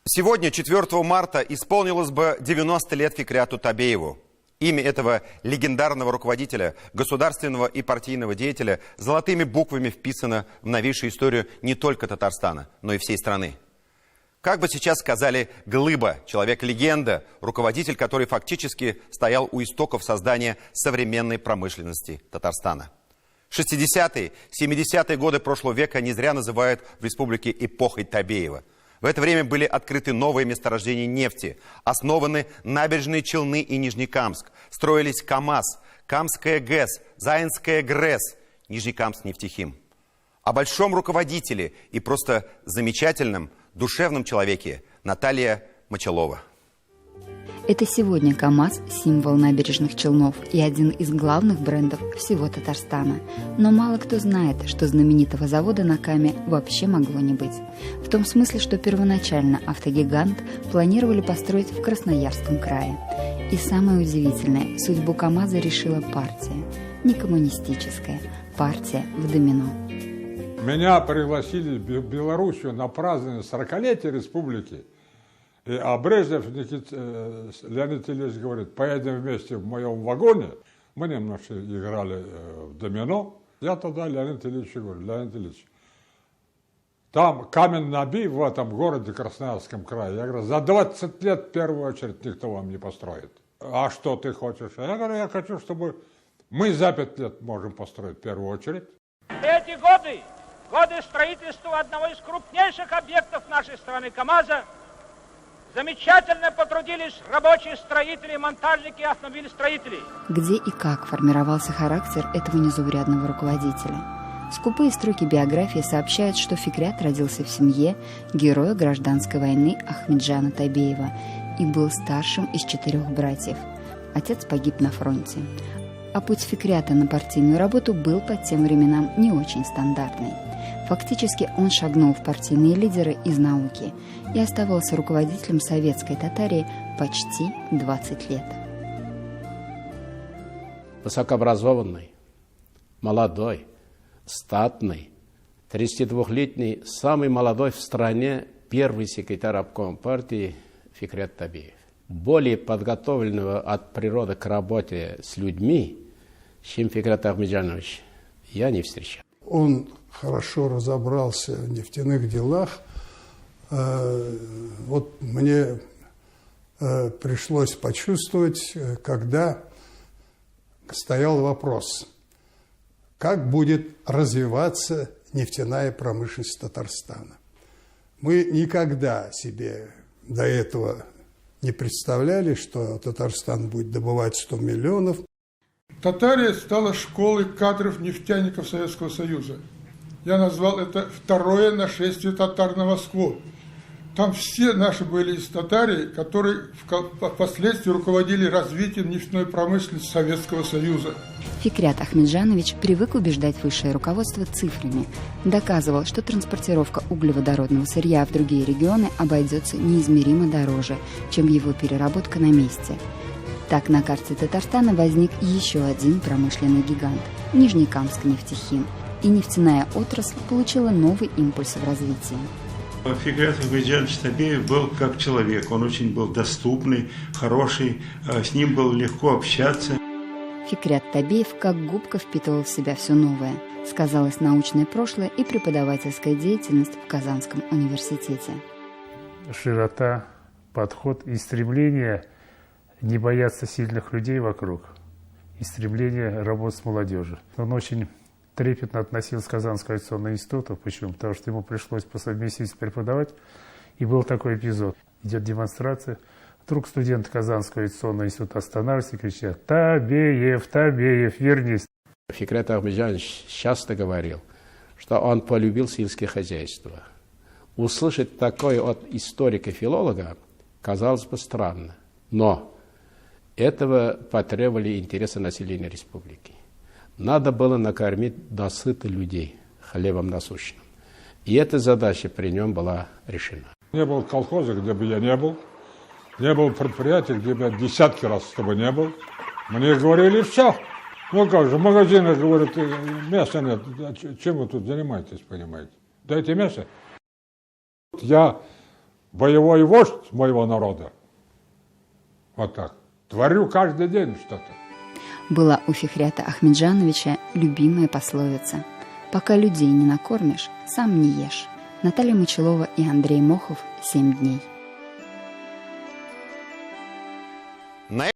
Сегодня, 4 марта, исполнилось бы 90 лет Фикряту Табееву. Имя этого легендарного руководителя, государственного и партийного деятеля золотыми буквами вписано в новейшую историю не только Татарстана, но и всей страны. Как бы сейчас сказали, глыба, человек-легенда, руководитель, который фактически стоял у истоков создания современной промышленности Татарстана. 60-е, 70-е годы прошлого века не зря называют в республике эпохой Табеева. В это время были открыты новые месторождения нефти, основаны набережные Челны и Нижнекамск, строились КАМАЗ, Камская ГЭС, Заинская ГРЭС, Нижнекамск нефтехим. О большом руководителе и просто замечательном, душевном человеке Наталья Мочалова. Это сегодня КАМАЗ – символ набережных Челнов и один из главных брендов всего Татарстана. Но мало кто знает, что знаменитого завода на Каме вообще могло не быть. В том смысле, что первоначально автогигант планировали построить в Красноярском крае. И самое удивительное – судьбу КАМАЗа решила партия. Не коммунистическая, партия в домино. Меня пригласили в Белоруссию на празднование 40-летия республики. А Брежнев Леонид Ильич говорит: поедем вместе в моем вагоне. Мы немножко играли в домино. Я тогда Леонид Ильичу говорю: Леонид Ильич, там камень набей в этом городе Красноярском крае. Я говорю: за 20 лет в первую очередь никто вам не построит. А что ты хочешь? Я говорю: я хочу, чтобы мы за 5 лет можем построить в первую очередь. Эти годы строительства одного из крупнейших объектов нашей страны КАМАЗа, замечательно потрудились рабочие строители, монтажники и автомобилестроители. Где и как формировался характер этого незаурядного руководителя? Скупые строки биографии сообщают, что Фикрят родился в семье героя гражданской войны Ахмеджана Табеева и был старшим из 4 братьев. Отец погиб на фронте. А путь Фикрята на партийную работу был по тем временам не очень стандартный. Фактически он шагнул в партийные лидеры из науки и оставался руководителем советской Татарии почти 20 лет. Высокообразованный, молодой, статный, 32-летний, самый молодой в стране первый секретарь обкома партии Фикрят Табеев. Более подготовленного от природы к работе с людьми, чем Фикрят Ахмеджанович, я не встречал. Он хорошо разобрался в нефтяных делах. Вот мне пришлось почувствовать, когда стоял вопрос, как будет развиваться нефтяная промышленность Татарстана. Мы никогда себе до этого не представляли, что Татарстан будет добывать 100 миллионов. Татария стала школой кадров нефтяников Советского Союза. Я назвал это второе нашествие татар на Москву. Там все наши были из Татарии, которые впоследствии руководили развитием нефтяной промышленности Советского Союза. Фикрят Ахмеджанович привык убеждать высшее руководство цифрами. Доказывал, что транспортировка углеводородного сырья в другие регионы обойдется неизмеримо дороже, чем его переработка на месте. Так на карте Татарстана возник еще один промышленный гигант – Нижнекамск нефтехим, и нефтяная отрасль получила новый импульс в развитии. Фикрят Ахмеджанович Табеев был как человек, он очень был доступный, хороший, с ним было легко общаться. Фикрят Табеев как губка впитывал в себя все новое, сказалось научное прошлое и преподавательская деятельность в Казанском университете. Широта, подход и стремление не бояться сильных людей вокруг, и стремление работать с молодежью. Он очень трепетно относился к Казанскому авиационному институту. Почему? Потому что ему пришлось по совместительству преподавать. И был такой эпизод. Идет демонстрация. Вдруг студенты Казанского авиационного института останавливаются и кричат: «Табеев, Табеев, вернись!» Фикрят Ахмеджанович часто говорил, что он полюбил сельское хозяйство. Услышать такое от историка-филолога казалось бы странно. Но этого потребовали интересы населения республики. Надо было накормить досыта людей хлебом насущным. И эта задача при нем была решена. Не было колхоза, где бы я не был. Не было предприятия, где бы я десятки раз с тобой не был. Мне говорили: все. Ну как же, в магазинах, говорят, мяса нет. Чем вы тут занимаетесь, понимаете? Дайте мясо. Я боевой вождь моего народа. Вот так. Творю каждый день что-то. Была у Фихрята Ахмеджановича любимая пословица: «Пока людей не накормишь, сам не ешь». Наталья Мочелова и Андрей Мохов, 7 дней.